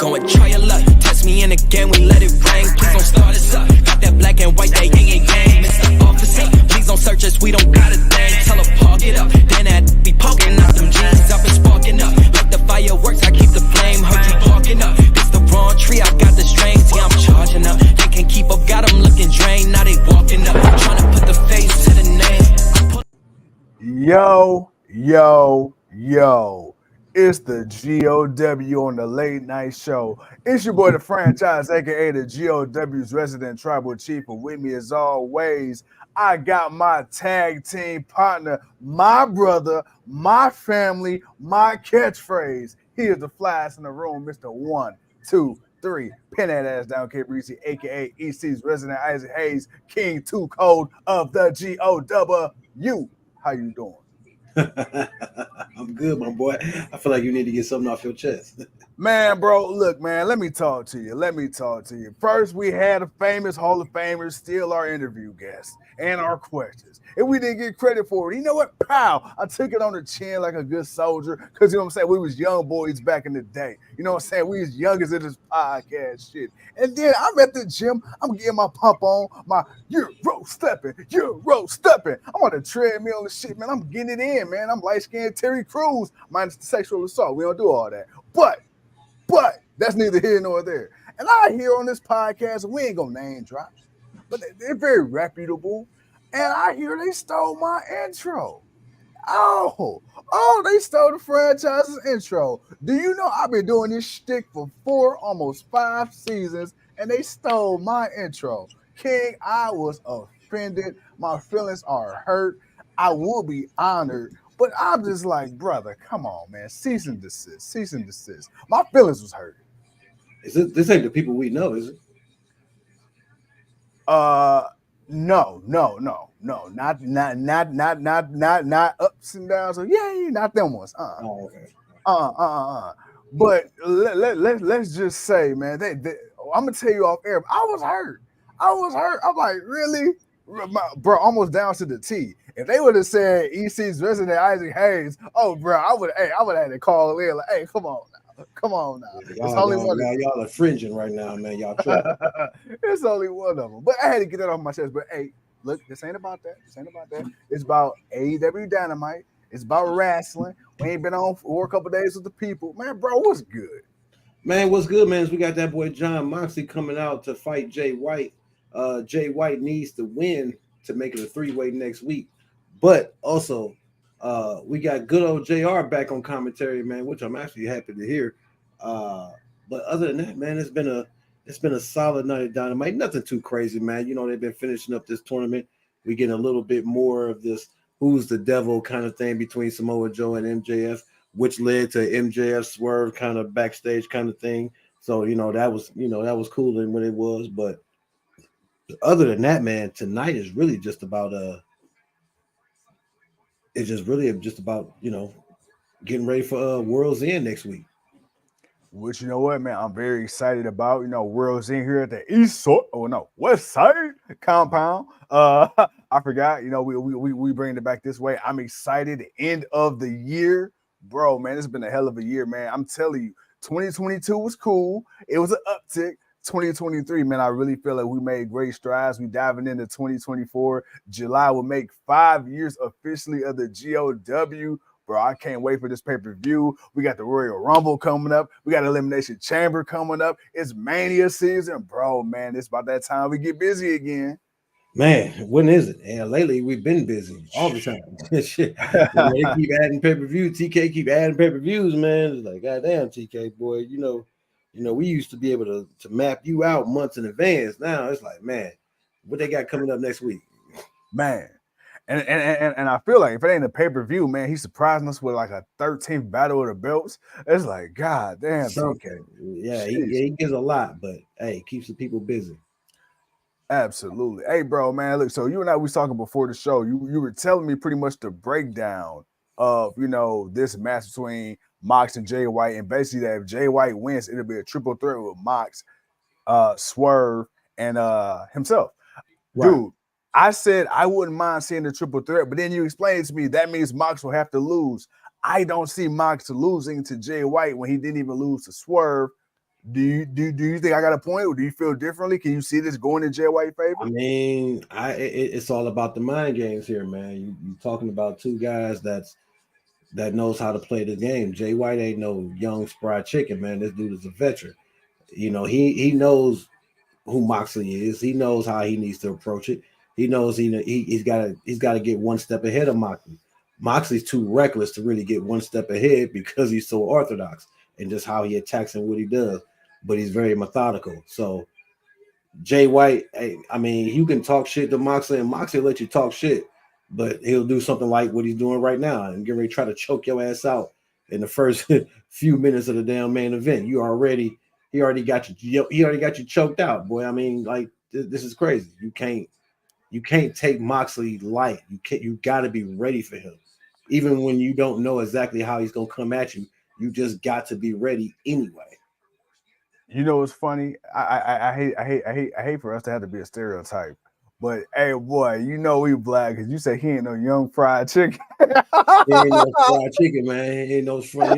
Go and try your luck. Test me in again, we let it rain. Please don't start us up. Got that black and white, that yang. Mr. Officer, please don't search us, we don't got a thing. Tell her park it up. Then that be poking out them jeans up and sparking up. Like the fireworks, I keep the flame. Heard you parking up. This the wrong tree, I got the strings. Yeah, I'm charging up. They can't keep up, got them looking drained. Now they walking up. Trying to put the face to the name. Yo. It's the GOW on the late night show. It's your boy, the Franchise, aka the GOW's resident tribal chief. And with me, as always, I got my tag team partner, my brother, my family, my catchphrase. He is the flyest in the room, Mr. 1, 2, 3. Pin that ass down, K. Breezy, aka EC's resident Isaac Hayes, King 2 Code of the GOW. How you doing? I'm good, my boy. I feel like you need to get something off your chest. Man, bro, look, man, let me talk to you. First, we had a famous Hall of Famers steal our interview guests and our questions. And we didn't get credit for it. You know what? Pow! I took it on the chin like a good soldier because, you know what I'm saying, we was young boys back in the day. You know what I'm saying? We was youngest in this podcast shit. And then I'm at the gym. I'm getting my pump on, my Euro stepping. I'm on the treadmill and shit, man. I'm getting it in, man. I'm light-skinned Terry Crews minus the sexual assault. We don't do all that. But that's neither here nor there. And I hear on this podcast, we ain't gonna name drop, but they're very reputable. And I hear they stole my intro. Oh, they stole the franchise's intro. Do you know I've been doing this shtick for 4, almost 5 seasons, and they stole my intro? King, I was offended. My feelings are hurt. I will be honored. But I'm just like, brother, come on, man. Cease and desist. My feelings was hurt. This ain't the people we know, is it? No. Not ups and downs. So yay, not them ones. Oh, okay. But let's just say, man, I'm gonna tell you off air. I was hurt. I'm like, really, bro, almost down to the T. If they would have said EC's resident Isaac Hayes, oh, bro, I would have had to call in like, hey, come on now. It's only one. Y'all are fringing right now, man. Y'all tripping. It's only one of them. But I had to get that off my chest. But hey, look, this ain't about that. It's about AEW Dynamite. It's about wrestling. We ain't been on for a couple days with the people. Man, bro, what's good? Man, what's good, man, is we got that boy Jon Moxley coming out to fight Jay White. Jay White needs to win to make it a 3-way next week. But also, we got good old JR back on commentary, man, which I'm actually happy to hear. But other than that, man, it's been a solid night of Dynamite. Nothing too crazy, man. You know, they've been finishing up this tournament. We get a little bit more of this who's the devil kind of thing between Samoa Joe and MJF, which led to MJF Swerve kind of backstage kind of thing. So, that was cool in what it was. But other than that, man, tonight is really just about getting ready for World's End next week. Which, you know what, man, I'm very excited about. World's End here at the West Side compound. I forgot, we bring it back this way. I'm excited. End of the year. Bro, man, it's been a hell of a year, man. I'm telling you, 2022 was cool. It was an uptick. 2023, man, I really feel like we made great strides. We diving into 2024. July will make 5 years officially of the GOW. Bro, I can't wait for this pay-per-view. We got the Royal Rumble coming up. We got Elimination Chamber coming up. It's Mania season. Bro, man, it's about that time we get busy again. Man, when is it? And lately, we've been busy all the time. Shit. They keep adding pay-per-view. TK keep adding pay-per-views, man. It's like, goddamn, TK, boy, we used to be able to map you out months in advance. Now it's like, man, what they got coming up next week? Man. And I feel like if it ain't a pay-per-view, man, he's surprising us with like a 13th battle of the belts. It's like, God damn, TK. Yeah, he gives a lot, but hey, keeps the people busy. Absolutely. Hey, bro, man, look, so you and I was talking before the show. You were telling me pretty much the breakdown of, this match between Mox and Jay White, and basically that if Jay White wins, it'll be a triple threat with Mox, Swerve, and himself. Right. Dude, I said I wouldn't mind seeing the triple threat, but then you explained it to me that means Mox will have to lose. I don't see Mox losing to Jay White when he didn't even lose to Swerve. Do you think I got a point, or do you feel differently? Can you see this going in Jay White's favor? I mean, it's all about the mind games here, man. You talking about two guys that knows how to play the game. Jay White ain't no young spry chicken, man. This dude is a veteran. You know, he knows who Moxley is. He knows how he needs to approach it. He knows he's got to get one step ahead of Moxley. Moxley's too reckless to really get one step ahead because he's so orthodox and just how he attacks and what he does. But he's very methodical. So Jay White, I mean, you can talk shit to Moxley, and Moxley will let you talk shit, but he'll do something like what he's doing right now and get ready to try to choke your ass out in the first few minutes of the damn main event. He already got you choked out, boy. I mean, like this is crazy. You can't take Moxley light. You got to be ready for him, even when you don't know exactly how he's gonna come at you. You just got to be ready anyway. You know what's funny? I hate for us to have to be a stereotype. But hey, boy, you know we black because you say he ain't no young fried chicken. He ain't no fried chicken, man. He ain't no fried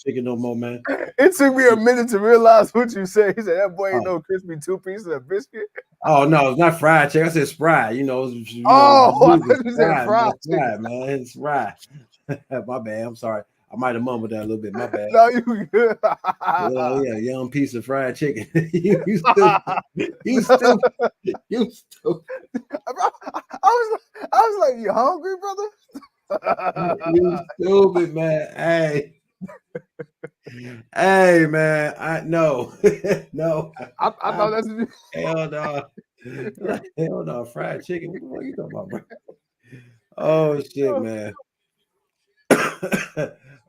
chicken no more, man. It took me a minute to realize what you said. He said that boy ain't no crispy 2 pieces of biscuit. Oh no, it's not fried chicken. I said spry. You know, I thought you said fried chicken, man. It's fried. My bad. I'm sorry. I might have mumbled that a little bit. My bad. No, you good. Yeah, young piece of fried chicken. you stupid. You stupid. You stupid. I was like, you hungry, brother? You stupid, man. Hey, man. I no. I thought that's hell no. Hell no, fried chicken. What are you talking about, bro? Oh shit, man.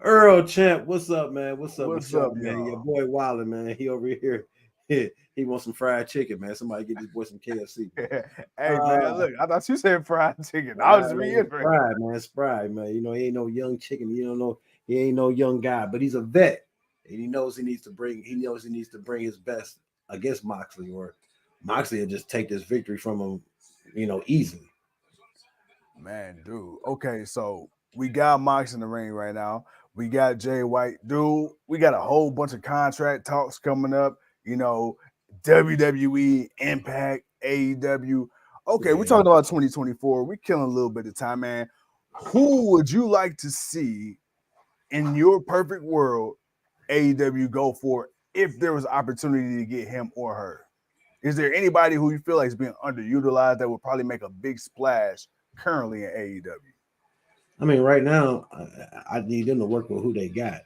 Earl Champ, what's up, man? What's up, man? Your boy Wildin', man. He over here. He wants some fried chicken, man. Somebody get this boy some KFC. Hey, man, look, I thought you said fried chicken. I was reiterating. Fried, man. You know, he ain't no young chicken. You don't know, he ain't no young guy, but he's a vet. And he knows he needs to bring his best against Moxley, or Moxley will just take this victory from him, you know, easily. Man, dude. Okay, so we got Mox in the ring right now. We got Jay White. Dude, we got a whole bunch of contract talks coming up. You know, WWE, Impact, AEW. Okay, yeah. We're talking about 2024. We're killing a little bit of time, man. Who would you like to see in your perfect world AEW go for if there was opportunity to get him or her? Is there anybody who you feel like is being underutilized that would probably make a big splash currently in AEW? I mean, right now, I need them to work with who they got.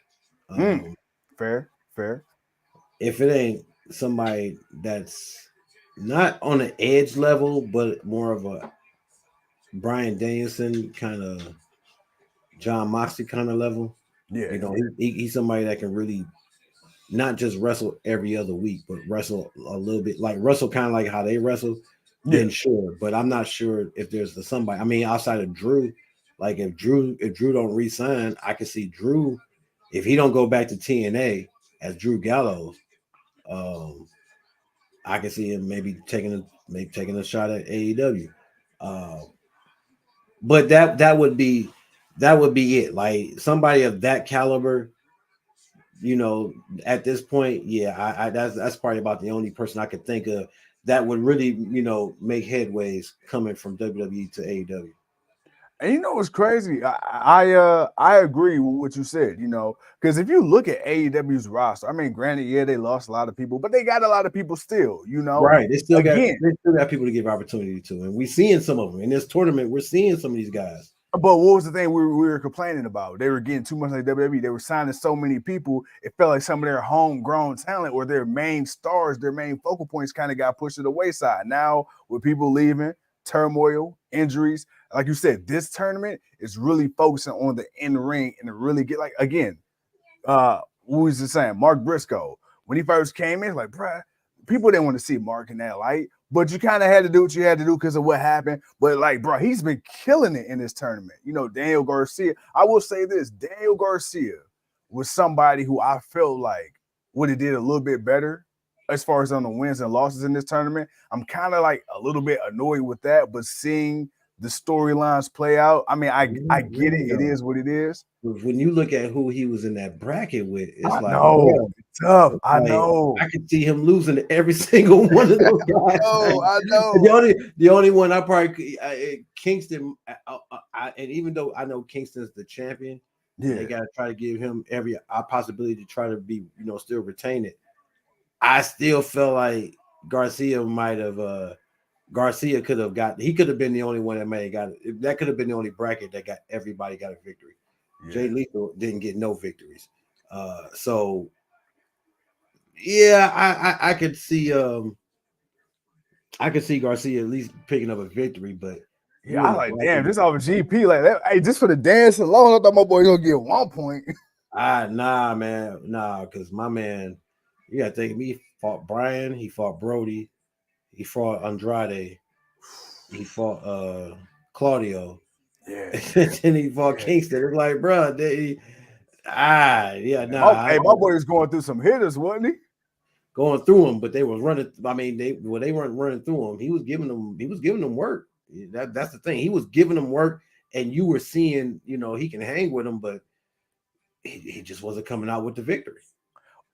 Fair. If it ain't somebody that's not on the edge level, but more of a Bryan Danielson kind of, Jon Moxley kind of level, you know, he's somebody that can really not just wrestle every other week, but wrestle a little bit, like wrestle kind of like how they wrestle. Then sure, but I'm not sure if there's somebody. I mean, outside of Drew. Like if Drew don't re-sign, I can see Drew, if he don't go back to TNA as Drew Gallows, I can see him maybe taking a shot at AEW. But that would be it. Like somebody of that caliber, you know, at this point, I that's probably about the only person I could think of that would really, you know, make headways coming from WWE to AEW. And you know what's crazy? I agree with what you said, you know, because if you look at AEW's roster, I mean, granted, they lost a lot of people, but they got a lot of people still, you know. Right. They still got people to give opportunity to. And we're seeing some of them. In this tournament, we're seeing some of these guys. But what was the thing we were complaining about? They were getting too much like WWE. They were signing so many people. It felt like some of their homegrown talent or their main stars, their main focal points kind of got pushed to the wayside. Now, with people leaving, turmoil, injuries, like you said, this tournament is really focusing on the in-ring and to really get, like, again, what was it saying? Mark Briscoe. When he first came in, like, bruh, people didn't want to see Mark in that light, but you kind of had to do what you had to do because of what happened. But, like, bro, he's been killing it in this tournament. You know, Daniel Garcia. I will say this. Daniel Garcia was somebody who I felt like would have did a little bit better as far as on the wins and losses in this tournament. I'm kind of like a little bit annoyed with that, but seeing the storylines play out. I mean, I get it. It is what it is. When you look at who he was in that bracket with, it's I like, know, it's tough. it's I like, know. I could see him losing to every single one of those guys. I know. The only one I probably Kingston, and even though I know Kingston's the champion, they got to try to give him every possibility to try to be, still retain it. I still feel like Garcia might have. Garcia could have got. He could have been the only one that may have got it. That could have been the only bracket that got everybody got a victory. Yeah. Jay Lethal didn't get no victories. So yeah, I could see. I could see Garcia at least picking up a victory, but yeah, I like damn this off a GP like that. Hey, just for the dance alone, I thought my boy gonna get 1 point. Nah, man, because my man, you gotta think he fought Brian, he fought Brody. He fought Andrade. He fought Claudio. Yeah. And he fought Kingston. It's like, bro, hey, my boy was going through some hitters, wasn't he? Going through them, but they was running. I mean, they weren't running through him. He was giving them work. That's the thing. He was giving them work, and you were seeing, he can hang with them, but he just wasn't coming out with the victory.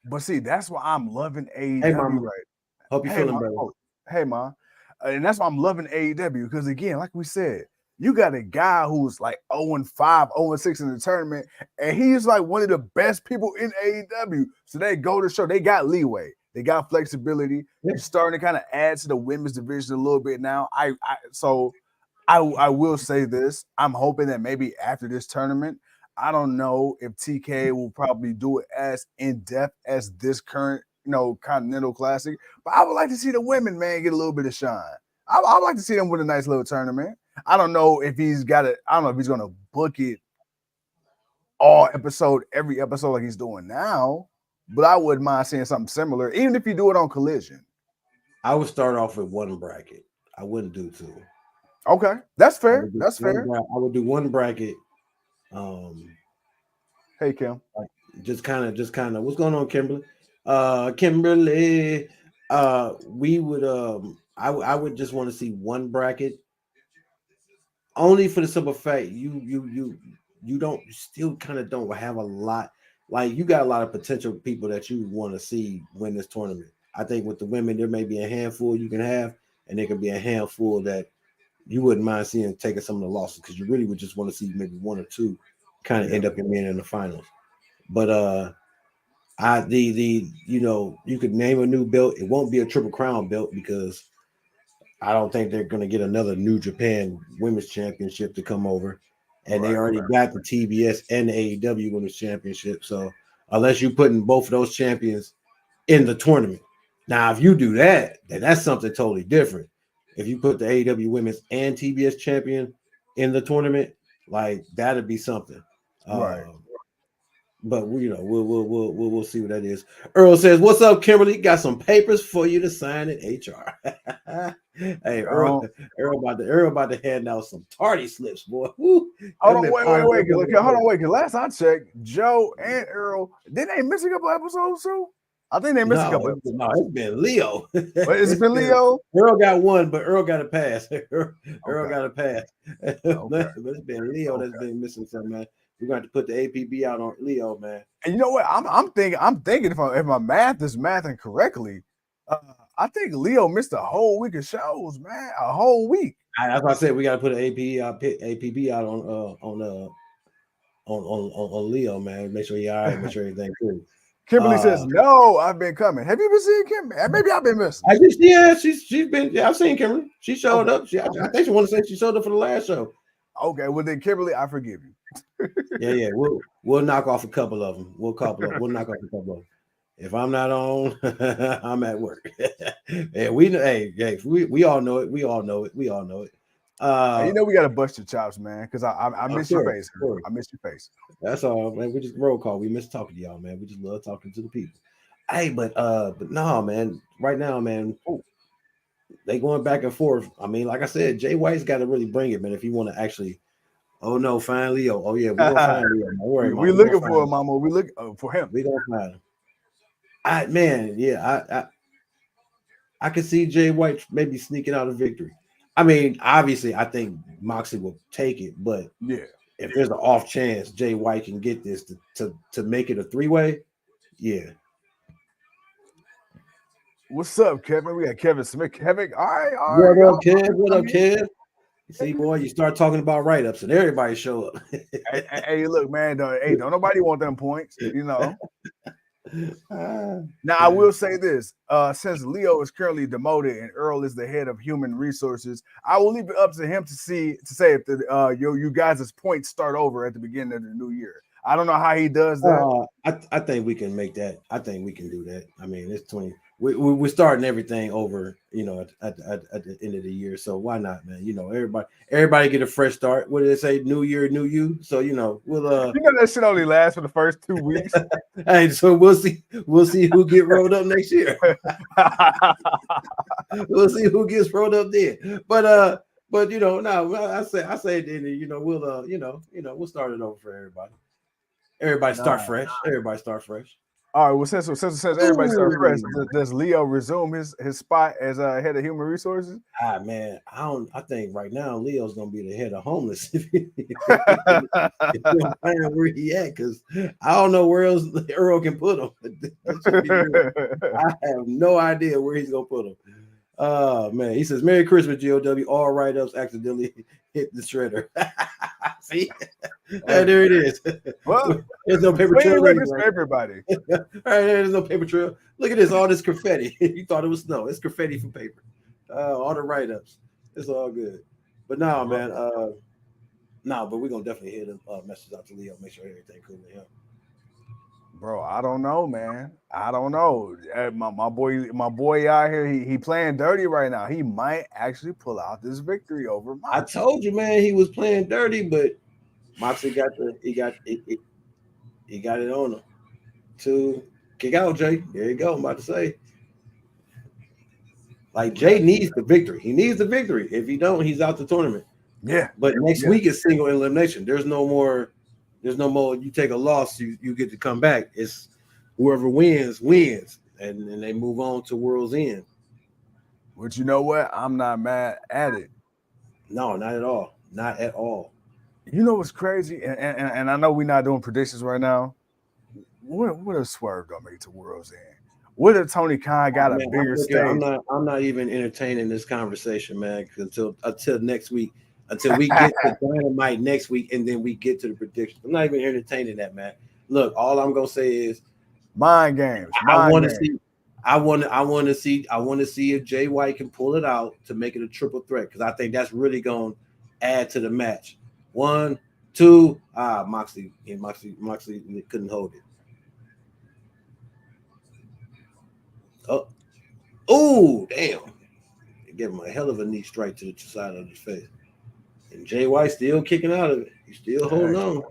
But see, that's why I'm loving AEW. Hey, Mama, right? Hope you're feeling better. Hey, man. And that's why I'm loving AEW because, again, like we said, you got a guy who's like 0-5, 0-6 in the tournament, and he's like one of the best people in AEW. So they go to show they got leeway. They got flexibility. Yeah. They're starting to kind of add to the women's division a little bit now. I will say this. I'm hoping that maybe after this tournament, I don't know if TK will probably do it as in-depth as this current Continental Classic, but I would like to see the women, man, get a little bit of shine. I'd like to see them win a nice little tournament. I don't know if he's got it. I don't know if he's going to book it every episode like he's doing now, but I wouldn't mind seeing something similar, even if you do it on Collision. I would start off with one bracket. I wouldn't do two. Okay, that's fair. That's fair. I would do one bracket. Hey, Kim. Just kind of. What's going on, Kimberly? Kimberly, we would I would just want to see one bracket, only for the simple fact you still kind of don't have a lot. Like, you got a lot of potential people that you want to see win this tournament. I think with the women, there may be a handful you can have, and there could be a handful that you wouldn't mind seeing taking some of the losses, because you really would just want to see maybe one or two kind of end up being in the finals. But you could name a new belt. It won't be a Triple Crown belt, because I don't think they're going to get another New Japan Women's Championship to come over, and they already got the TBS and the AEW Women's Championship. So unless you're putting both of those champions in the tournament, now if you do that, then that's something totally different. If you put the AEW Women's and TBS champion in the tournament, like, that'd be something. Right. But we'll see what that is. Earl says, "What's up, Kimberly? Got some papers for you to sign in HR." Hey, Earl about to hand out some tardy slips, boy. Woo. Hold on, wait. Hold on, wait. Cause last I checked, Joe and Earl, didn't they miss a couple episodes too? I think they missed a couple episodes. No, it's been Leo. It's been Leo. Earl got one, but Earl got a pass. Earl got a pass. But it's been Leo that's been missing something, man. We're going to put the APB out on Leo, man. And you know what? I'm thinking if my math is mathing correctly, I think Leo missed a whole week of shows, man. A whole week. That's why I said we got to put an APB out on Leo, man. Make sure he's all right. Make sure everything cool. Kimberly says, "No, I've been coming." Have you been seeing Kim? Maybe I've been missing. She's been. Yeah, I've seen Kimberly. She showed up. I think she wanted to say she showed up for the last show. Okay, well then, Kimberly, I forgive you. Yeah. We'll knock off a couple of them. We'll knock off a couple of them. If I'm not on, I'm at work. Yeah, we all know it. We all know it. We gotta bust your chops, man, because I miss your face. I miss your face. That's all, man. We just roll call. We miss talking to y'all, man. We just love talking to the people. Hey, but no, man. Right now, man, they going back and forth. I mean, like I said, Jay White's got to really bring it, man. If you want to actually, find Leo. Oh yeah, we're gonna find Leo. Don't worry, we're looking for him, Mama. We look for him. We gonna find him. I can see Jay White maybe sneaking out a victory. I mean, obviously, I think Moxley will take it, but Yeah. if there's an off chance Jay White can get this to make it a 3-way, yeah. What's up, Kevin? We got Kevin Smith. Kevin, all right, What y'all. up, Kev? What I up, mean, Kev? You see, boy, you start talking about write-ups and everybody show up. hey, look, man. Don't nobody want them points, you know. Now, I will say this: since Leo is currently demoted and Earl is the head of human resources, I will leave it up to him to say if the you guys' points start over at the beginning of the new year. I don't know how he does that. I think we can make that. I think we can do that. I mean, it's 20. We're starting everything over, you know, at the end of the year. So why not, man? You know, everybody get a fresh start. What do they say? New year, new you. So you know, we'll You know that shit only lasts for the first 2 weeks. Hey, so we'll see who get rolled up next year. We'll see who gets rolled up there. But you know, no, I say then, you know, we'll we'll start it over for everybody. Everybody start fresh. Everybody start fresh. All right. Well, since everybody started fresh, does Leo resume his spot as head of human resources? Man, I think right now Leo's gonna be the head of homeless. If where he at, because I don't know where else Earl can put him. I have no idea where he's gonna put him. Oh man, he says, "Merry Christmas, GOW." All write-ups accidentally hit the shredder. See, there it is. Well, there's no paper trail. For everybody. All right, there's no paper trail. Look at this, all this confetti. You thought it was snow. It's confetti from paper. All the write-ups. It's all good. But no, man. But we're gonna definitely hit a message out to Leo. Make sure everything cool with him. Bro, I don't know, man. I don't know. My boy out here, he playing dirty right now. He might actually pull out this victory over Moxley. I told you, man, he was playing dirty, but Moxley got it on him to kick out Jay. There you go. I'm about to say. Like Jay needs the victory. He needs the victory. If he don't, he's out the tournament. Yeah. But next week is single elimination. There's no more. You take a loss, you get to come back. It's whoever wins, and they move on to World's End. But you know what? I'm not mad at it. No, not at all. Not at all. You know what's crazy? And I know we're not doing predictions right now. What if Swerve gonna make it to World's End? What if Tony Khan got a bigger stage? I'm not even entertaining this conversation, man, until next week. Until we get to Dynamite next week, and then we get to the predictions. I'm not even entertaining that, man. Look, all I'm gonna say is mind games. I want to see if Jay White can pull it out to make it a triple threat, because I think that's really gonna add to the match. 1, 2, Moxley couldn't hold it. Oh, damn! They gave him a hell of a knee strike to the side of his face. And Jay White still kicking out of it. He's still holding on.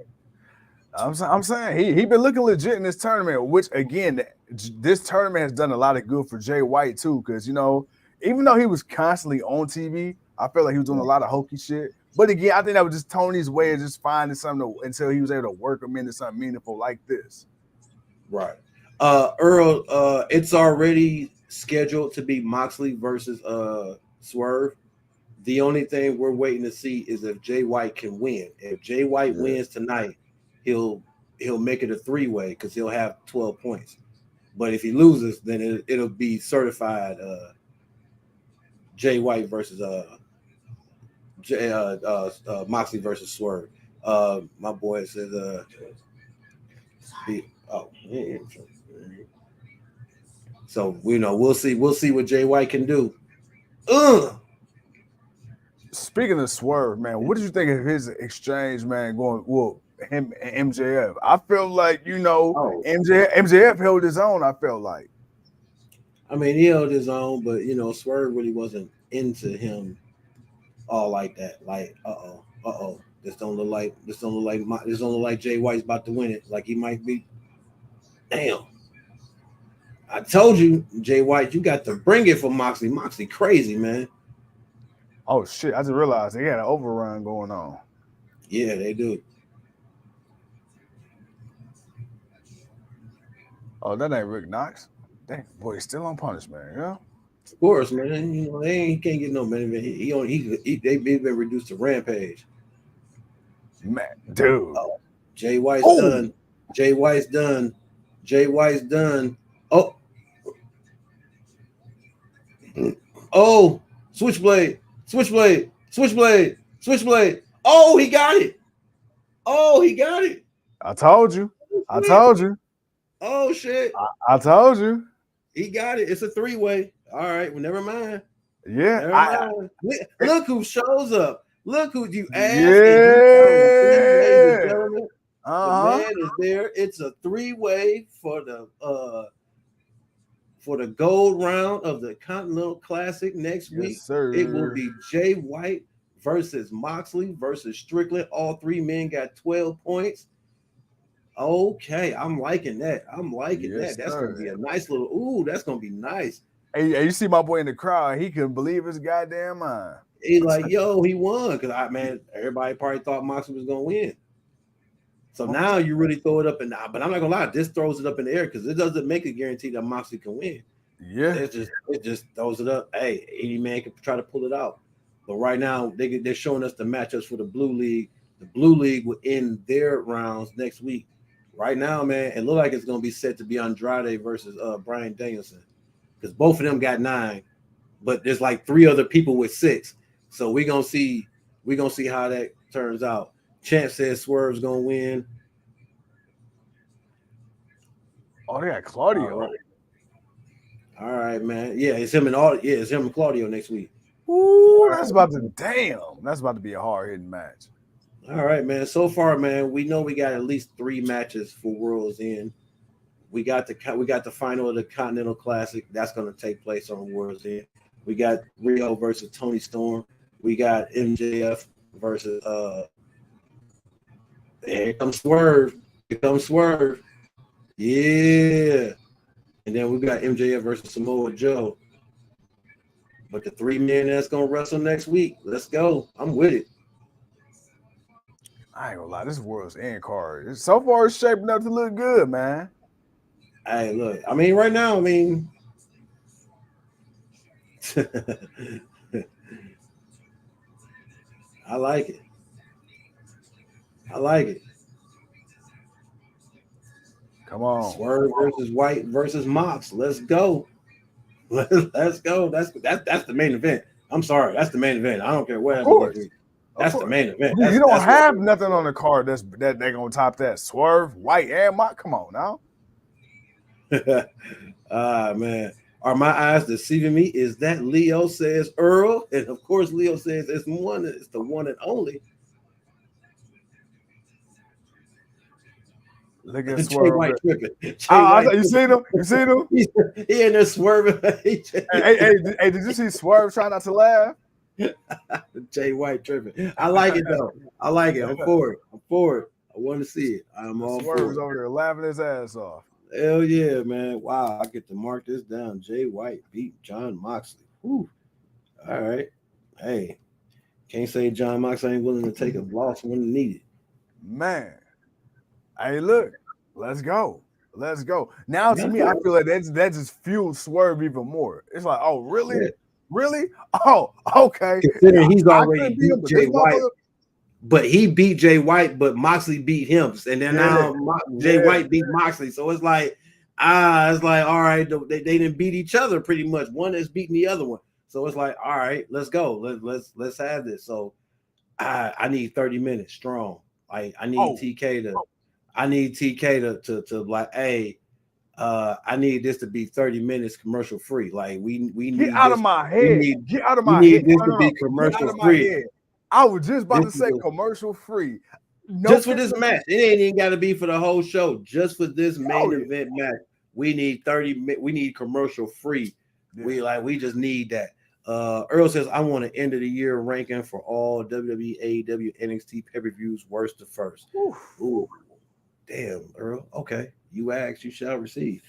I'm saying he been looking legit in this tournament, which again, this tournament has done a lot of good for Jay White too. Because you know, even though he was constantly on TV, I felt like he was doing a lot of hokey shit. But again, I think that was just Tony's way of just finding something until he was able to work him into something meaningful like this. Right. Earl, it's already scheduled to be Moxley versus Swerve. The only thing we're waiting to see is if Jay White can win. If Jay White wins tonight, he'll make it a 3-way because he'll have 12 points. But if he loses, then it'll be certified Jay White versus Moxley versus Swerve. My boy says so we'll see what Jay White can do. Speaking of Swerve, man, what did you think of his exchange, man, him and MJF? I feel like, MJF held his own, I felt like. I mean, he held his own, but, Swerve really wasn't into him all like that. Like, this don't look like Jay White's about to win it. Like he might be. Damn. I told you, Jay White, you got to bring it for Moxley. Moxley crazy, man. Oh shit! I just realized they got an overrun going on. Yeah, they do. Oh, that ain't Rick Knox. Dang, boy, he's still on punishment, yeah. Of course, man. You know, he can't get no main event. They've been reduced to Rampage. Man, dude. Jay White's done. Jay White's done. Jay White's done. Oh, Switchblade. Oh, he got it. I told you. Oh shit. I told you. He got it. It's a 3-way. All right. Well, never mind. Yeah. Never mind. Look who shows up. Look who you asked. Yeah. Ladies and gentlemen. The man is there. It's a 3-way for the gold round of the Continental Classic next week. Sir. It will be Jay White versus Moxley versus Strickland. All three men got 12 points. Okay, I'm liking that. That's going to be a nice little. Ooh, that's going to be nice. Hey, you see my boy in the crowd. He couldn't believe his goddamn mind. He's like, yo, he won. Because, everybody probably thought Moxley was going to win. So now you really throw it up and down. But I'm not going to lie. This throws it up in the air because it doesn't make a guarantee that Moxley can win. Yeah. It just throws it up. Hey, any man can try to pull it out. But right now, they're showing us the matchups for the Blue League. The Blue League will end their rounds next week. Right now, man, it looks like it's going to be set to be Andrade versus Bryan Danielson because both of them got 9, but there's like 3 other people with 6. So we're gonna see how that turns out. Champ says Swerve's gonna win. Oh, they got Claudio. All right, man. Yeah, it's him and Claudio next week. Ooh, that's about to be a hard hitting match. All right, man. So far, man, we know we got at least 3 matches for World's End. We got the final of the Continental Classic. That's going to take place on World's End. We got Riho versus Toni Storm. We got MJF versus here comes Swerve. Yeah. And then we got MJF versus Samoa Joe. But the 3 men that's going to wrestle next week, let's go. I'm with it. I ain't gonna lie, this World's End card so far it's shaping up to look good, man. Hey, look, right now, I like it. Come on. Swerve versus White versus Mox. Let's go. Let's go. That's the main event. I'm sorry, that's the main event. I don't care what happens. That's the main event. You don't have nothing on the card that they're gonna top that. Swerve, White, and Mock. Come on now. Man. Are my eyes deceiving me? Is that Leo says Earl? And of course, Leo says it's the one and only. Look at Swerve. White tripping. You seen him? He in there swerving. hey, did you see Swerve trying not to laugh? Jay White tripping. I like it though. I like it. I'm for it. I want to see it. I'm all for it. Swerve's over there laughing his ass off. Hell yeah, man. Wow, I get to mark this down. Jay White beat Jon Moxley. Whew. All right. Hey, can't say Jon Moxley ain't willing to take a loss when needed. Man. Hey, look. Let's go. Now, to me, I feel like that just fueled Swerve even more. It's like, oh, really? Yeah. Really? Oh, okay. Considering he's already beat Jay White. But he beat Jay White, but Moxley beat him. And then now Jay White beat Moxley. So it's like, all right, they didn't beat each other pretty much. One is beating the other one. So it's like, all right, let's go. Let's have this. So I need 30 minutes strong. I need TK to like, hey, I need this to be 30 minutes commercial free. Like we need get out this, of my head. Get out of my head. This to be commercial free. I was just about to say commercial free. Just for this match. It ain't even got to be for the whole show. Just for this main event match. We need 30. We need commercial free. Yeah. We just need that. Earl says, I want an end of the year ranking for all WWE, AEW, NXT pay-per-views, worst to first. Ooh. Damn, Earl. Okay. You ask, you shall receive.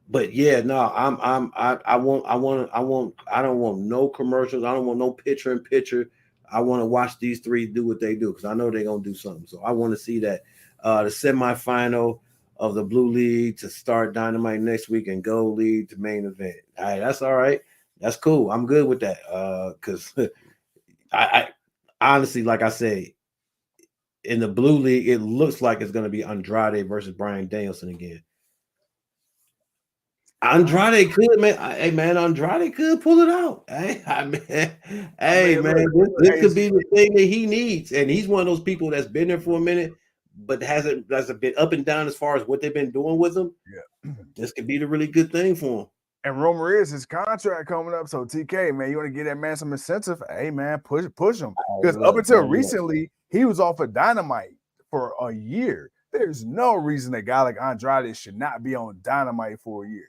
But yeah, no, I don't want no commercials. I don't want no picture in picture. I want to watch these 3 do what they do because I know they're gonna do something. So I want to see that. The semifinal, of the Blue League to start Dynamite next week and Gold League to main event. All right, that's all right. That's cool. I'm good with that. Because I honestly, like I said, in the Blue League, it looks like it's going to be Andrade versus Bryan Danielson again. Andrade could, man. Hey, man, Andrade could pull it out. Hey, this could be the thing that he needs. And he's one of those people that's been there for a minute, but hasn't been up and down as far as what they've been doing with him. Yeah, this could be the really good thing for him. And rumor is his contract coming up. So TK, man, you want to give that man some incentive? Hey, man, push him. Because up until recently, he was off of Dynamite for a year. There's no reason a guy like Andrade should not be on Dynamite for a year.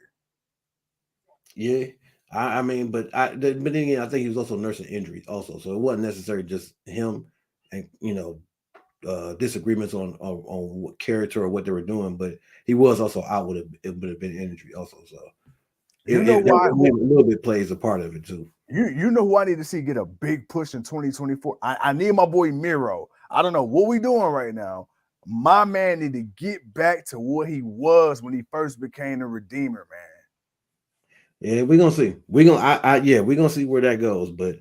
Yeah, I mean, but then again, I think he was also nursing injuries also, so it wasn't necessarily just him and disagreements on what character or what they were doing, but he was also out with it would have been injury also. So you know why a little bit plays a part of it too. You know who I need to see get a big push in 2024? I need my boy Miro. I don't know what we doing right now. My man need to get back to what he was when he first became the Redeemer, man. Yeah, we're gonna see. We're gonna see where that goes. But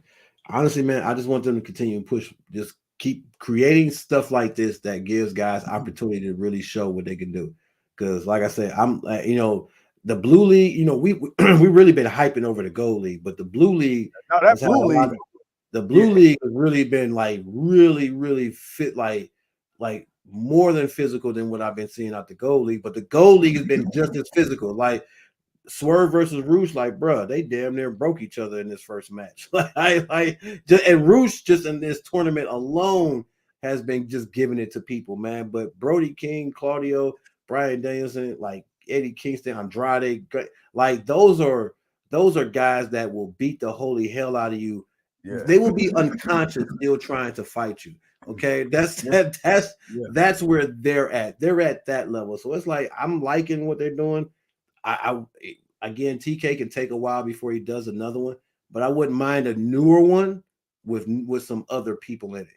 honestly, man, I just want them to continue to push, just keep creating stuff like this that gives guys opportunity to really show what they can do. Because, like I said, I'm the Blue League, we really been hyping over the Gold League, but the Blue League, the Blue League has really been like really fit, like more than physical than what I've been seeing out the Gold League. But the Gold League has been just as physical, like Swerve versus Roosh, like, bro, they damn near broke each other in this first match. And Roosh just in this tournament alone has been just giving it to people, man. But Brody King, Claudio, Bryan Danielson, like Eddie Kingston, Andrade, like those are guys that will beat the holy hell out of you. Yeah. They will be unconscious still trying to fight you. Okay, that's where they're at. They're at that level. So it's like I'm liking what they're doing. Again, TK can take a while before he does another one, but I wouldn't mind a newer one with some other people in it.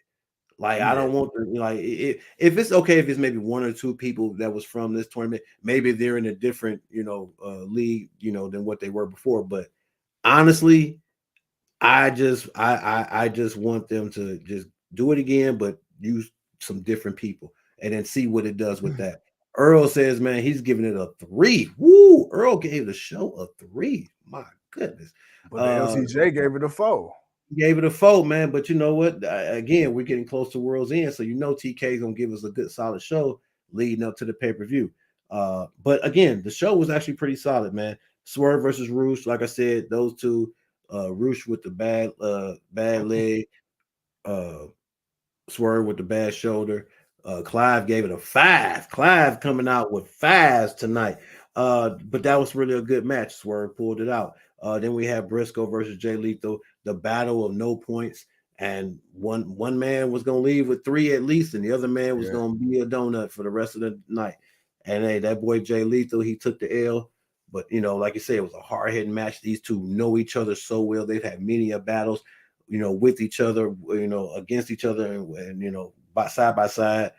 Like I don't want if it's okay if it's maybe one or two people that was from this tournament, maybe they're in a different league than what they were before. But honestly, I just want them to just do it again, but use some different people and then see what it does with that. Earl says, man, he's giving it a 3. Woo! Earl gave the show a 3. My goodness. But the LCJ gave it a 4. Gave it a 4, man. But you know what? Again, we're getting close to World's End, so TK is going to give us a good, solid show leading up to the pay-per-view. But again, the show was actually pretty solid, man. Swerve versus Roosh, like I said, those two, Roosh with the bad leg, Swerve with the bad shoulder. Clive gave it a 5. Clive coming out with 5s tonight. But that was really a good match. Swerve pulled it out. Then we have Briscoe versus Jay Lethal, the battle of no points. And one man was going to leave with 3 at least, and the other man was going to be a donut for the rest of the night. And hey, that boy Jay Lethal, he took the L. But, like you said, it was a hard-hitting match. These two know each other so well. They've had many battles, with each other, against each other, and side by side.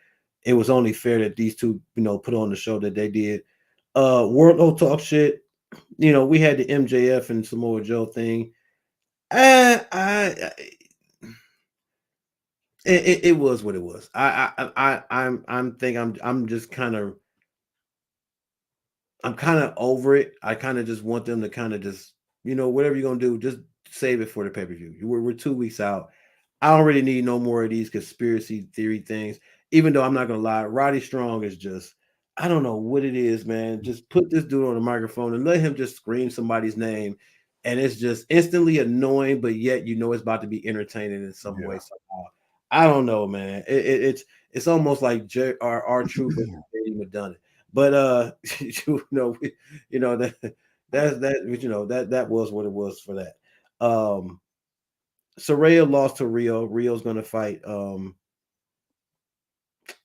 It was only fair that these two, put on the show that they did. Wardlow talk shit. We had the MJF and Samoa Joe thing. It was what it was. I'm kind of over it. I kind of just want them to kind of just, whatever you're gonna do, just save it for the pay-per-view. We're 2 weeks out. I don't really need no more of these conspiracy theory things. Even though I'm not gonna lie, Roddy Strong is just, I don't know what it is, man. Just put this dude on the microphone and let him just scream somebody's name, and it's just instantly annoying, but yet it's about to be entertaining in some way somehow. I don't know, man. It's almost like our Truth and J.D. McDonough. But that was what it was for that. Saraya lost to Riho. Rio's gonna fight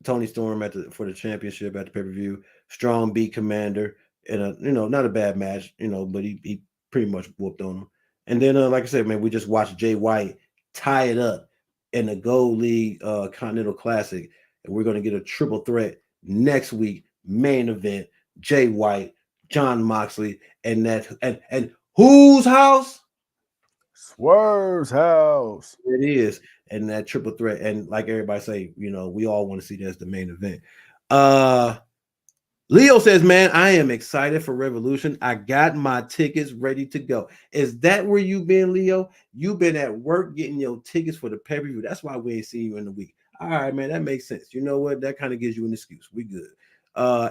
Toni Storm for the championship at the pay-per-view. Strong beat Komander in a not a bad match, but he pretty much whooped on him. And then like I said, man, we just watched Jay White tie it up in the Gold League Continental Classic, and we're gonna get a triple threat next week main event, Jay White, Jon Moxley, and whose house? Swerve's house. It is, and that triple threat. And like everybody say, we all want to see that as the main event. Leo says, man, I am excited for Revolution. I got my tickets ready to go. Is that where you been, Leo? You've been at work getting your tickets for the pay-per-view. That's why we ain't seen you in the week. All right, man, that makes sense. You know what? That kind of gives you an excuse. We good.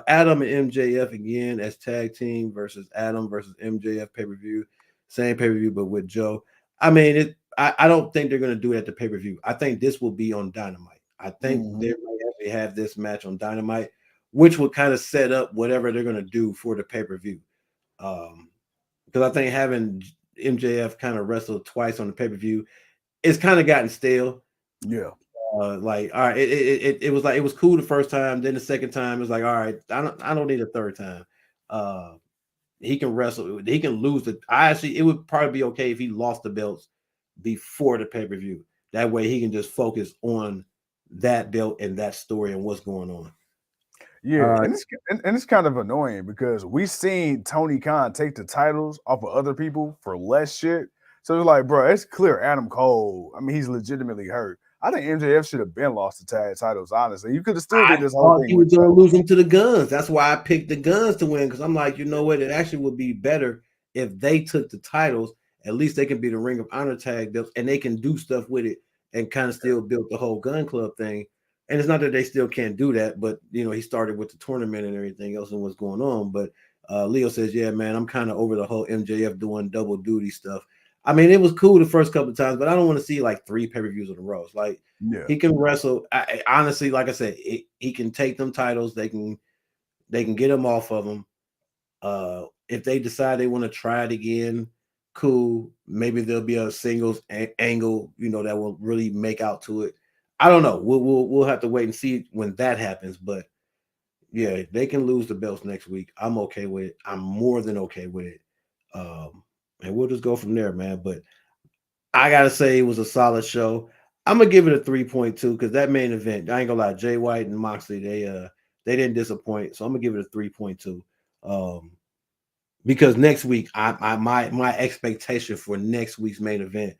Adam and MJF again as tag team versus Adam versus MJF pay-per-view. Same pay-per-view, but with Joe. I mean, I don't think they're going to do it at the pay-per-view. I think this will be on Dynamite. I think they might actually have this match on Dynamite, which will kind of set up whatever they're going to do for the pay-per-view. Because I think having MJF kind of wrestle twice on the pay-per-view, it's kind of gotten stale. Yeah. All right, it was cool the first time. Then the second time, it was like, all right, I don't need a third time. He can wrestle. He can lose it. It would probably be okay if he lost the belts before the pay-per-view. That way he can just focus on that belt and that story and what's going on. Yeah, and it's kind of annoying because we seen Tony Khan take the titles off of other people for less shit. So it's like, bro, it's clear Adam Cole. I mean, he's legitimately hurt. I think MJF should have been lost the tag titles, honestly. You could have still did this whole thing. He was going to lose them to the Guns. That's why I picked the Guns to win, because I'm like, you know what? It actually would be better if they took the titles. At least they can be the Ring of Honor tag belts, and they can do stuff with it and kind of still build the whole Gun Club thing. And it's not that they still can't do that, but, he started with the tournament and everything else and what's going on. But Leo says, yeah, man, I'm kind of over the whole MJF doing double duty stuff. I mean, it was cool the first couple of times, but I don't want to see like 3 pay-per-views in a row. It's like, he can wrestle. Honestly, like I said, he can take them titles. They can get them off of them. If they decide they want to try it again, cool. Maybe there'll be a singles angle, that will really make out to it. I don't know. We'll have to wait and see when that happens. But yeah, they can lose the belts next week. I'm okay with it. I'm more than okay with it. And we'll just go from there, man. But I gotta say it was a solid show. I'm gonna give it a 3.2 because that main event, I ain't gonna lie, Jay White and Moxley, they didn't disappoint. So I'm gonna give it a 3.2. Because next week, my expectation for next week's main event,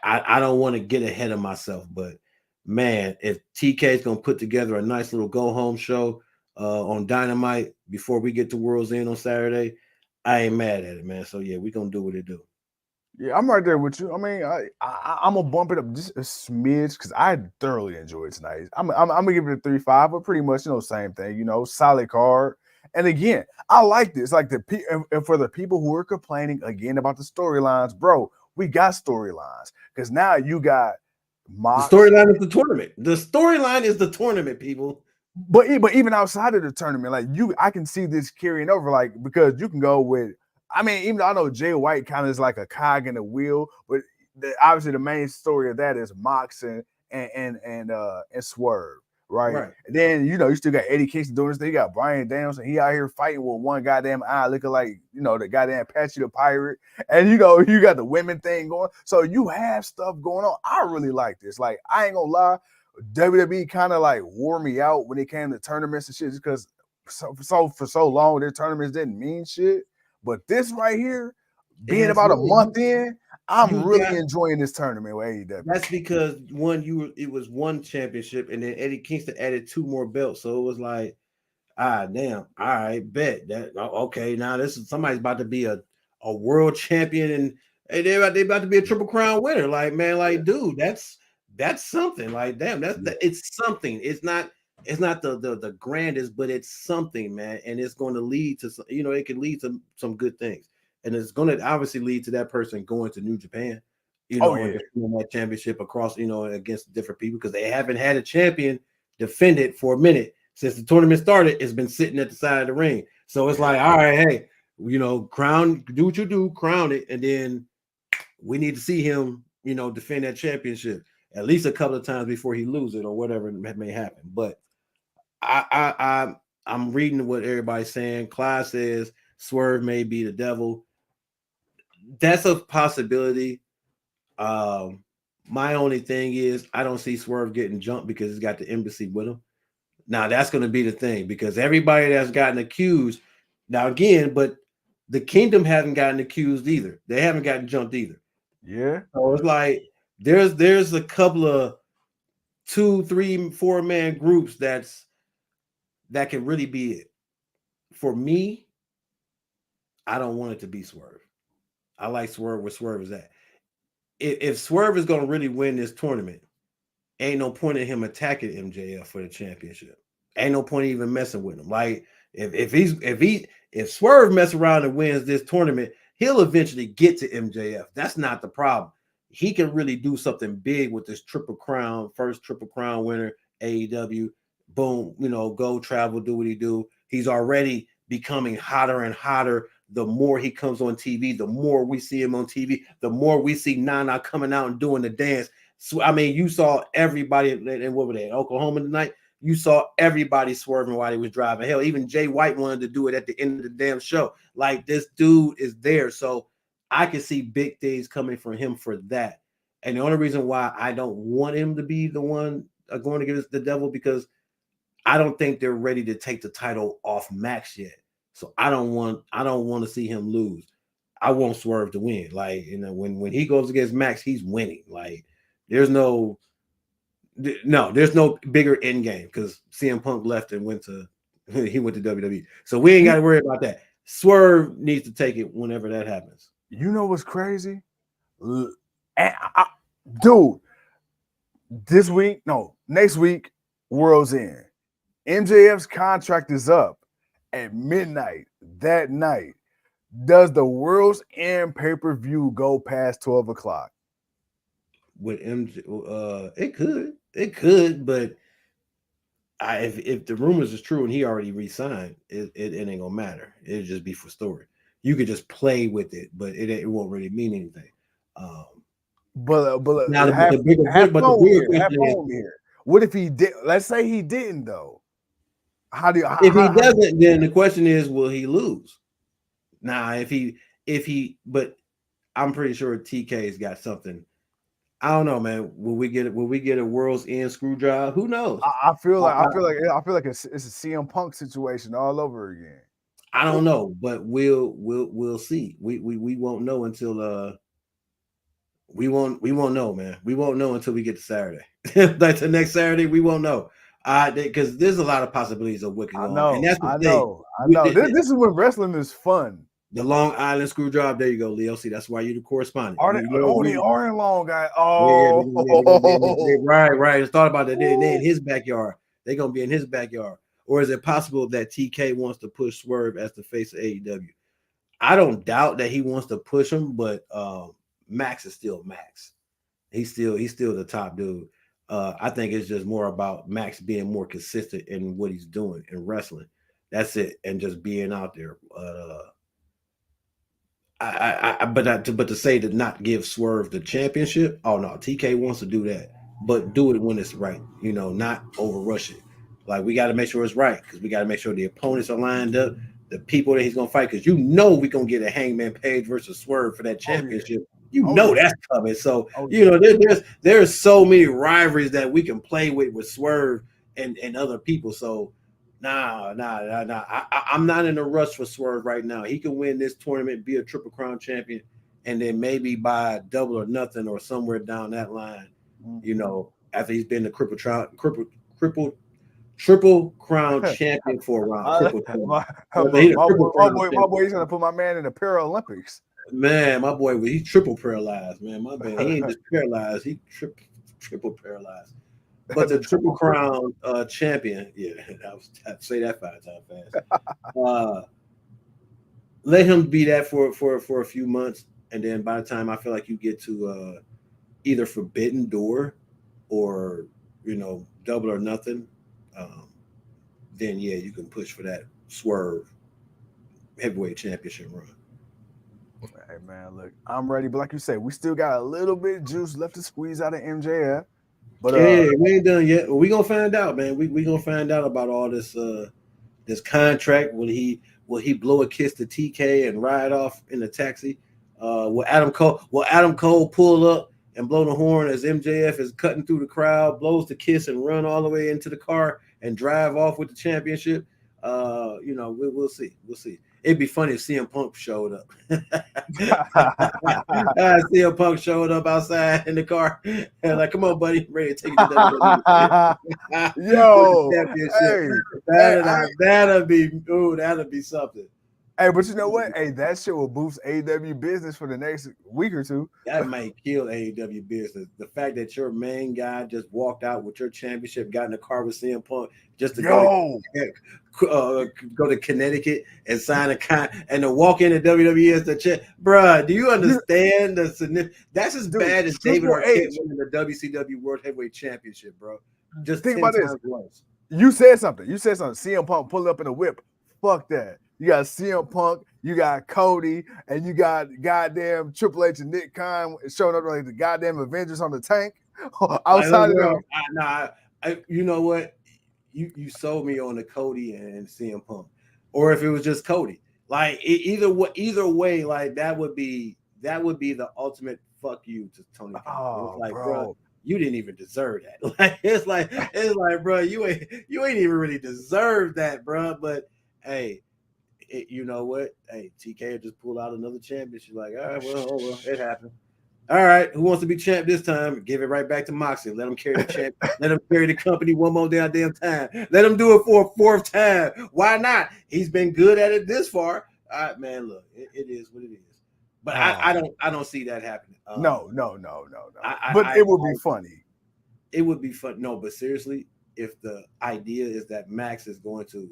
I don't want to get ahead of myself, but man, if TK is gonna put together a nice little go home show on Dynamite before we get to World's End on Saturday, I ain't mad at it, man. So yeah, we're gonna do what it do. Yeah, I'm right there with you. I mean, I'm gonna bump it up just a smidge because I thoroughly enjoyed tonight. I'm gonna give it a 3.5, but pretty much same thing. Solid card. And again, I like this. Like and for the people who are complaining again about the storylines, bro, we got storylines because now you got the storyline is the tournament. The storyline is the tournament, people. But even outside of the tournament, like I can see this carrying over, like because you can go with. I mean, even though I know Jay White kind of is like a cog in the wheel, but obviously the main story of that is Mox and Swerve, right? And then you still got Eddie Kingston doing this thing. You got Bryan Danielson, he out here fighting with one goddamn eye, looking like the goddamn Patchy the Pirate, and you got the women thing going. So you have stuff going on. I really like this. Like I ain't gonna lie, WWE kind of like wore me out when it came to tournaments and shit, just because for so long their tournaments didn't mean shit. But this right here, being about a month in, I'm really enjoying this tournament with AEW. That's because it was one championship, and then Eddie Kingston added 2 more belts. So it was like, damn, all right, bet that okay. Now somebody's about to be a world champion, and they're about to be a Triple Crown winner. Like, man, like, dude, that's something. Like, damn, it's something. It's not the grandest, but it's something, man, and it's going to lead to it can lead to some good things, and it's going to obviously lead to that person going to New Japan, that championship across against different people, because they haven't had a champion defend it for a minute since the tournament started. It's been sitting at the side of the ring, so it's like, all right, hey, crown, do what you do, crown it, and then we need to see him defend that championship at least a couple of times before he loses it or whatever may happen. But I'm reading what everybody's saying. Clyde says Swerve may be the devil. That's a possibility. My only thing is I don't see Swerve getting jumped because he's got the embassy with him. Now that's going to be the thing because everybody that's gotten accused now again, but the Kingdom hasn't gotten accused either. They haven't gotten jumped either. Yeah. So it's like there's a couple of 2, 3, 4 man groups that can really be it. For me, I don't want it to be Swerve. I like Swerve where Swerve is at. If Swerve is going to really win this tournament, ain't no point in him attacking MJF for the championship. Ain't no point even messing with him. Like if Swerve mess around and wins this tournament, he'll eventually get to MJF. That's not the problem. He can really do something big with this Triple Crown, first Triple Crown winner, AEW. Boom, go travel, do what he do. He's already becoming hotter and hotter. The more he comes on TV, the more we see him on TV, the more we see Nana coming out and doing the dance. So, I mean, you saw everybody, and what were they, Oklahoma tonight? You saw everybody swerving while he was driving. Hell, even Jay White wanted to do it at the end of the damn show. Like, this dude is there. So I can see big things coming from him for that. And the only reason why I don't want him to be the one going against the devil, because I don't think they're ready to take the title off Max yet. So I don't want to see him lose. I want Swerve to win. Like, when he goes against Max, he's winning. Like, there's no bigger end game because CM Punk left and went to WWE. So we ain't got to worry about that. Swerve needs to take it whenever that happens. You know what's crazy? Dude, next week, World's End. MJF's contract is up at midnight that night. Does the World's End pay-per-view go past 12 o'clock? With MJ, it could, but if the rumors is true and he already re-signed, it ain't gonna matter. It'll just be for story. You could just play with it, but it won't really mean anything. But now have fun here. What if he did? Let's say he didn't though. If he doesn't, then the question is, will he lose? Now, but I'm pretty sure TK's got something. I don't know, man. Will we get a World's End screw job? Who knows? I feel like it's a CM Punk situation all over again. I don't know, but we'll see. We won't know until we won't know, man. We won't know until we get to Saturday. Like the next Saturday, we won't know. Because there's a lot of possibilities of what can go on. And that's the thing. I know. This is when wrestling is fun. The Long Island screw job. There you go, Leo. See, that's why you're the correspondent. They are in Long Island. Right. Just thought about that. They're in his backyard. They're gonna be in his backyard. Or is it possible that TK wants to push Swerve as the face of AEW? I don't doubt that he wants to push him, but Max is still Max. He's still the top dude. I think it's just more about Max being more consistent in what he's doing in wrestling. That's it, and just being out there. But to say to not give Swerve the championship, oh no, TK wants to do that, but do it when it's right. Not overrush it. Like, we got to make sure it's right, because we got to make sure the opponents are lined up, the people that he's gonna fight, because we're gonna get a Hangman Page versus Swerve for that championship. That's coming. So there's so many rivalries that we can play with Swerve and other people. So nah. I'm not in a rush for Swerve right now. He can win this tournament, be a Triple Crown champion, and then maybe by Double or Nothing or somewhere down that line, after he's been the Triple Crown champion for a round. My boy, he's gonna put my man in the Paralympics. Man, my boy, he's triple paralyzed, man. My man, he ain't just paralyzed, he triple paralyzed. But the Triple Crown champion, I have to say that 5 times fast. Let him be that for a few months, and then by the time I feel like you get to either Forbidden Door or Double or Nothing, then you can push for that Swerve heavyweight championship run. Hey man, look, I'm ready, but like you say, we still got a little bit of juice left to squeeze out of MJF. But we ain't done yet. We gonna find out, man. We gonna find out about all this this contract. Will he blow a kiss to TK and ride off in the taxi? Will Adam Cole pull up and blow the horn as MJF is cutting through the crowd, blows the kiss and run all the way into the car and drive off with the championship, we'll see. We'll see. It'd be funny if CM Punk showed up. CM Punk showed up outside in the car and like, come on, buddy, I'm ready to take you to WWE. Yo, that'll be something. Hey, but you know what? Hey, that shit will boost AEW business for the next week or two. That might kill AEW business. The fact that your main guy just walked out with your championship, got in the car with CM Punk just to go to Connecticut and sign a contract and to walk into WWE as the champ. Bruh, do you understand the significance? That's as bad as David Arquette winning the WCW World Heavyweight Championship, bro. Just think about this. Worse. You said something. CM Punk pulled up in a whip. Fuck that. You got CM Punk, you got Cody, and you got goddamn Triple H and Nick Khan showing up like the goddamn Avengers on the tank. Outside of them. You know what? You sold me on the Cody and CM Punk. Or if it was just Cody. Like either way, like that would be the ultimate fuck you to Tony Khan. Oh, it's like, bro, you didn't even deserve that. Like it's like, bro, you ain't even really deserve that, bro. But hey, you know what? Hey, TK just pulled out another championship. Like, all right, well, it happened. All right, who wants to be champ this time? Give it right back to Moxley. Let him carry the champ. Let him carry the company one more damn time. Let him do it for a fourth time. Why not? He's been good at it this far. All right, man. Look, it is what it is. But I don't see that happening. No. But it would be funny. It would be fun. No, but seriously, if the idea is that Max is going to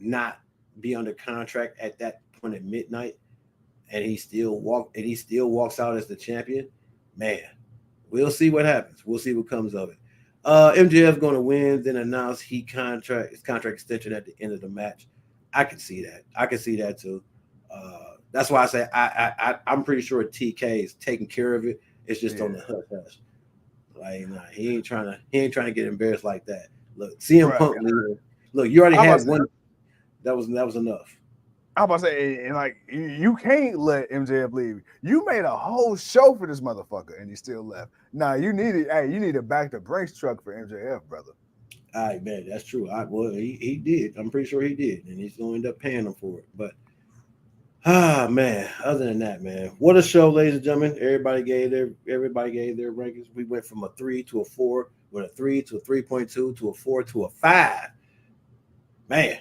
not be under contract at that point at midnight, and he still walks out as the champion, man, we'll see what happens. We'll see what comes of it. MJF going to win, then announce his contract extension at the end of the match. I can see that. I can see that too. That's why I say I'm pretty sure TK is taking care of it. It's just on the hush. Like, nah, he ain't trying to get embarrassed like that. Look, CM Punk. Look, you already had one. That was enough. I'm about to say, and like, you can't let MJF leave. You made a whole show for this motherfucker, and he still left. Nah, you need a back to Brinks truck for MJF, brother. All right, man, that's true. He did. I'm pretty sure he did, and he's gonna end up paying him for it. But man, other than that, man, what a show, ladies and gentlemen. Everybody gave their rankings. We went from a 3 to a 4, with a 3 to a 3.2 to a 4 to a 5. Man.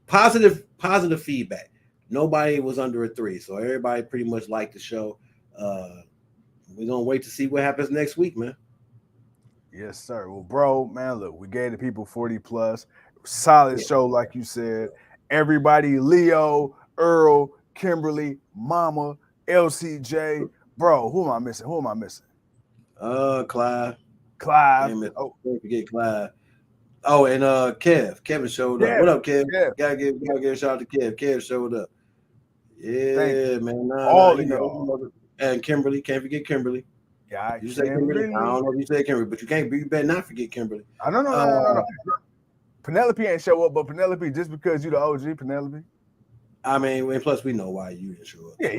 Positive feedback. Nobody was under a 3, so everybody pretty much liked the show. We're gonna wait to see what happens next week, man. Yes, sir. Well, bro, man, look, we gave the people 40 plus. Solid show, like you said. Everybody, Leo, Earl, Kimberly, Mama, LCJ, bro. Who am I missing? Clive. Oh, don't forget Clive. Oh, and Kevin showed up. What up, Kev? Gotta give a shout out to Kev. Kev showed up. Yeah, man. All of y'all. And Kimberly, can't forget Kimberly. Yeah, you say Kimberly? I don't know if you say Kimberly, but you better not forget Kimberly. I don't know. No. Penelope ain't show up, but Penelope, just because you the OG, Penelope. I mean, and plus we know why you didn't show up. Yeah.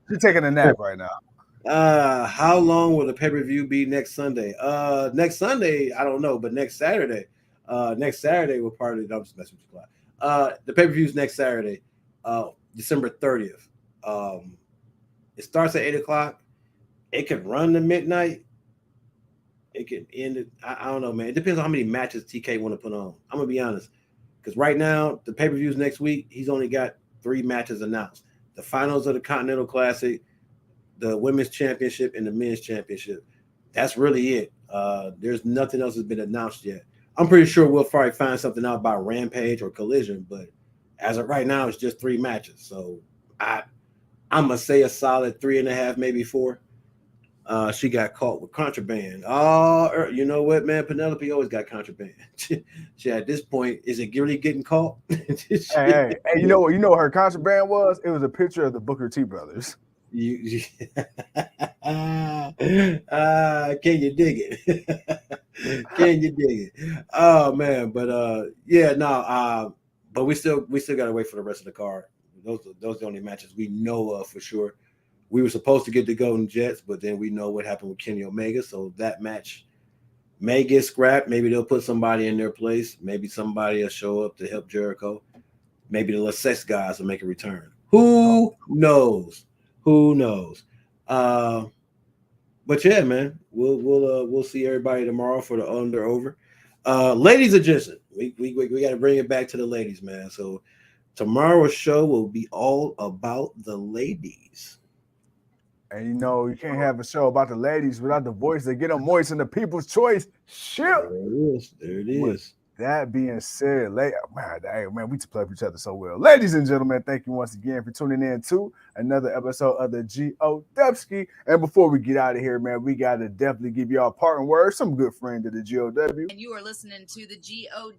She's taking a nap right now. How long will the pay-per-view be next Sunday? Next Sunday, I don't know, but next Saturday we're part of the I'm just messing with you, Clyde. The pay-per-view is next Saturday, December 30th. It starts at 8:00. It could run to midnight. It could end it. I don't know, man. It depends on how many matches TK want to put on. I'm gonna be honest, because right now the pay-per-view is next week. He's only got 3 matches announced: the finals of the Continental Classic, the women's championship, and the men's championship. That's really it. There's nothing else that's been announced yet. I'm pretty sure we'll probably find something out about Rampage or Collision, but as of right now, it's just 3 matches. So I'm gonna say a solid 3.5, maybe 4. She got caught with contraband. Oh, you know what, man? Penelope always got contraband. She at this point, is it really getting caught? hey, you know what her contraband was? It was a picture of the Booker T brothers. Can you dig it? Can you dig it? Oh man, but but we still gotta wait for the rest of the card. Those are the only matches we know of for sure. We were supposed to get the Golden Jets, but then we know what happened with Kenny Omega, so that match may get scrapped. Maybe they'll put somebody in their place. Maybe somebody will show up to help Jericho. Maybe the Sex guys will make a return. Who knows? Who knows? But yeah, man, we'll see everybody tomorrow for the under over. Ladies and gents, we got to bring it back to the ladies, man. So tomorrow's show will be all about the ladies. And you know, you can't have a show about the ladies without the voice that get them moist in the People's Choice. Shit. There it is. There it is. With that being said, man, we play each other so well. Ladies and gentlemen, thank you once again for tuning in to another episode of the GOW. And before we get out of here, man, we got to definitely give y'all a parting word, some good friend of the GOW. And you are listening to the GOW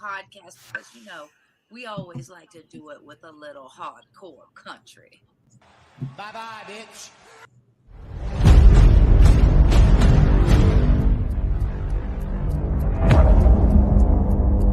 podcast because, you know, we always like to do it with a little hardcore country. Bye-bye, bitch.